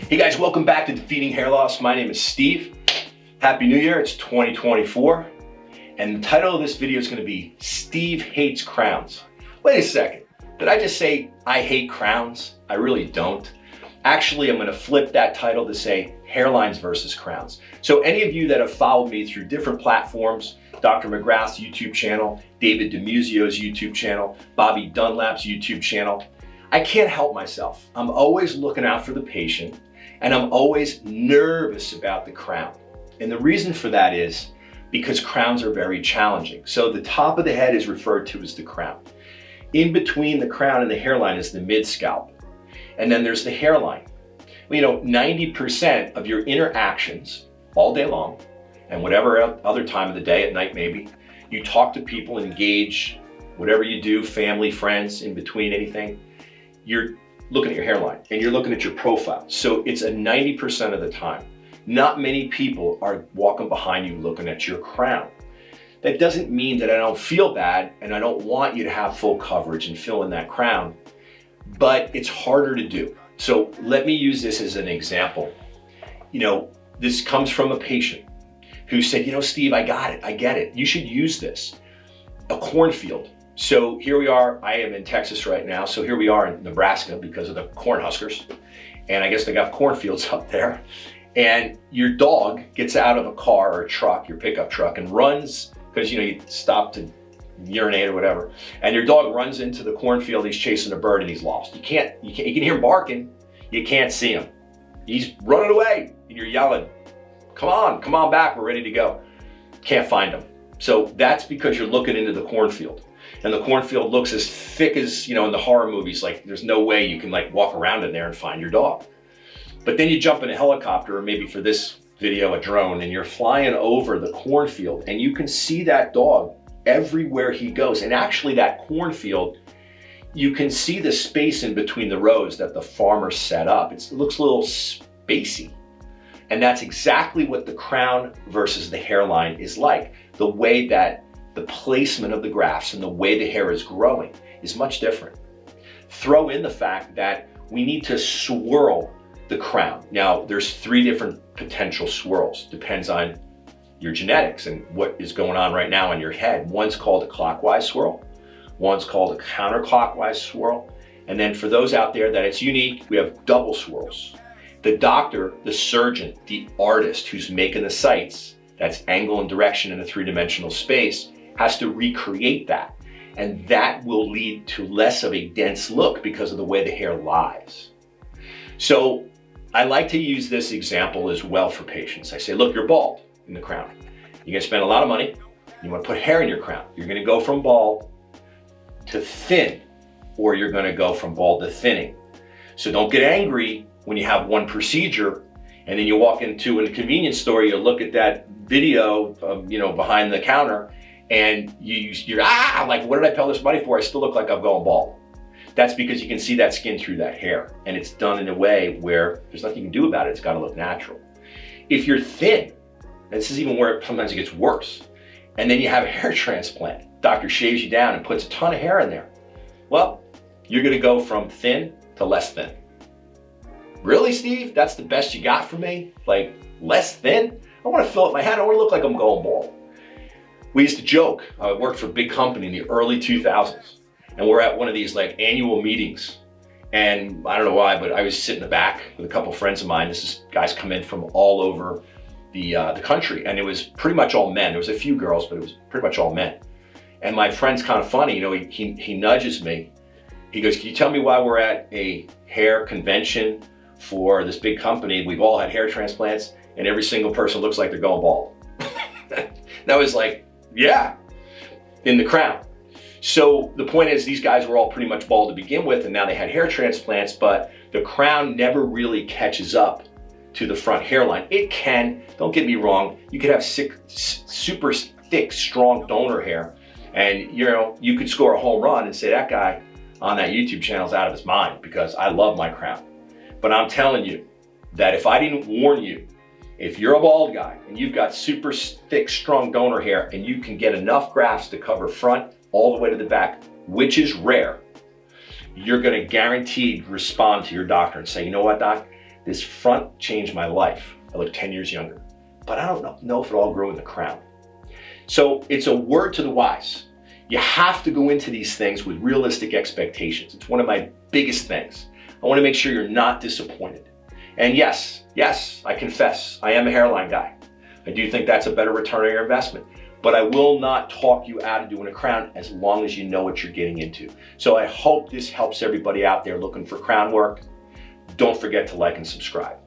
Hey guys, welcome back to Defeating Hair Loss. My name is Steve. Happy New Year, it's 2024. And the title of this video is gonna be Steve Hates Crowns. Wait a second, did I just say I hate crowns? I really don't. Actually, I'm gonna flip that title to say Hairlines versus Crowns. So any of you that have followed me through different platforms, Dr. McGrath's YouTube channel, David DeMuzio's YouTube channel, Bobby Dunlap's YouTube channel, I can't help myself. I'm always looking out for the patient, and I'm always nervous about the crown. And the reason for that is because crowns are very challenging. So the top of the head is referred to as the crown. In between the crown and the hairline is the mid-scalp. And then there's the hairline. Well, 90% of your interactions all day long, and whatever other time of the day, at night maybe, you talk to people, engage, whatever you do, family, friends, in between anything, you're looking at your hairline and you're looking at your profile. So it's a 90% of the time. Not many people are walking behind you looking at your crown. That doesn't mean that I don't feel bad and I don't want you to have full coverage and fill in that crown, but it's harder to do. So let me use this as an example. This comes from a patient who said, Steve, I got it, I get it. You should use this. A cornfield. So here we are, I am in Texas right now. So here we are in Nebraska because of the corn huskers. And I guess they got cornfields up there. And your dog gets out of a car or a truck, your pickup truck, and runs, because you stop to urinate or whatever. And your dog runs into the cornfield, he's chasing a bird and he's lost. You can hear him barking, you can't see him. He's running away and you're yelling, come on back, we're ready to go. Can't find him. So that's because you're looking into the cornfield. And the cornfield looks as thick as, in the horror movies, like there's no way you can walk around in there and find your dog. But then you jump in a helicopter, or maybe for this video, a drone, and you're flying over the cornfield and you can see that dog everywhere he goes. And actually that cornfield, you can see the space in between the rows that the farmer set up. It looks a little spacey. And that's exactly what the crown versus the hairline is like. The way that the placement of the grafts and the way the hair is growing is much different. Throw in the fact that we need to swirl the crown. Now, there's 3 different potential swirls. Depends on your genetics and what is going on right now in your head. One's called a clockwise swirl. One's called a counterclockwise swirl. And then for those out there that it's unique, we have double swirls. The doctor, the surgeon, the artist who's making the sights, that's angle and direction in a 3-dimensional space, has to recreate that. And that will lead to less of a dense look because of the way the hair lies. So I like to use this example as well for patients. I say, look, you're bald in the crown. You're gonna spend a lot of money. You wanna put hair in your crown. You're gonna go from bald to thin, or you're gonna go from bald to thinning. So don't get angry when you have one procedure and then you walk into a convenience store, you look at that video of, behind the counter, and you're like, what did I pay all this money for? I still look like I'm going bald. That's because you can see that skin through that hair, and it's done in a way where there's nothing you can do about it. It's got to look natural. If you're thin, and this is even where sometimes it gets worse, and then you have a hair transplant, doctor shaves you down and puts a ton of hair in there. Well, you're going to go from thin to less thin. Really, Steve? That's the best you got for me? Like less thin? I want to fill up my head. I want to look like I'm going bald. We used to joke. I worked for a big company in the early 2000s, and we're at one of these annual meetings. And I don't know why, but I was sitting in the back with a couple of friends of mine. This is guys come in from all over the country, and it was pretty much all men. There was a few girls, but it was pretty much all men. And my friend's kind of funny. He nudges me. He goes, "Can you tell me why we're at a hair convention for this big company? We've all had hair transplants, and every single person looks like they're going bald." And I was like, yeah, in the crown. So the point is, these guys were all pretty much bald to begin with, and now they had hair transplants, but the crown never really catches up to the front hairline. It can, don't get me wrong, you could have super thick, strong donor hair, and you could score a home run and say that guy on that YouTube channel is out of his mind because I love my crown. But I'm telling you that if I didn't warn you, if you're a bald guy and you've got super thick, strong donor hair and you can get enough grafts to cover front all the way to the back, which is rare, you're gonna guaranteed respond to your doctor and say, you know what, doc, This front changed my life. I look 10 years younger, but I don't know if it all grew in the crown. So it's a word to the wise. You have to go into these things with realistic expectations. It's one of my biggest things. I want to make sure you're not disappointed. And yes, I confess, I am a hairline guy. I do think that's a better return on your investment, but I will not talk you out of doing a crown as long as you know what you're getting into. So I hope this helps everybody out there looking for crown work. Don't forget to like and subscribe.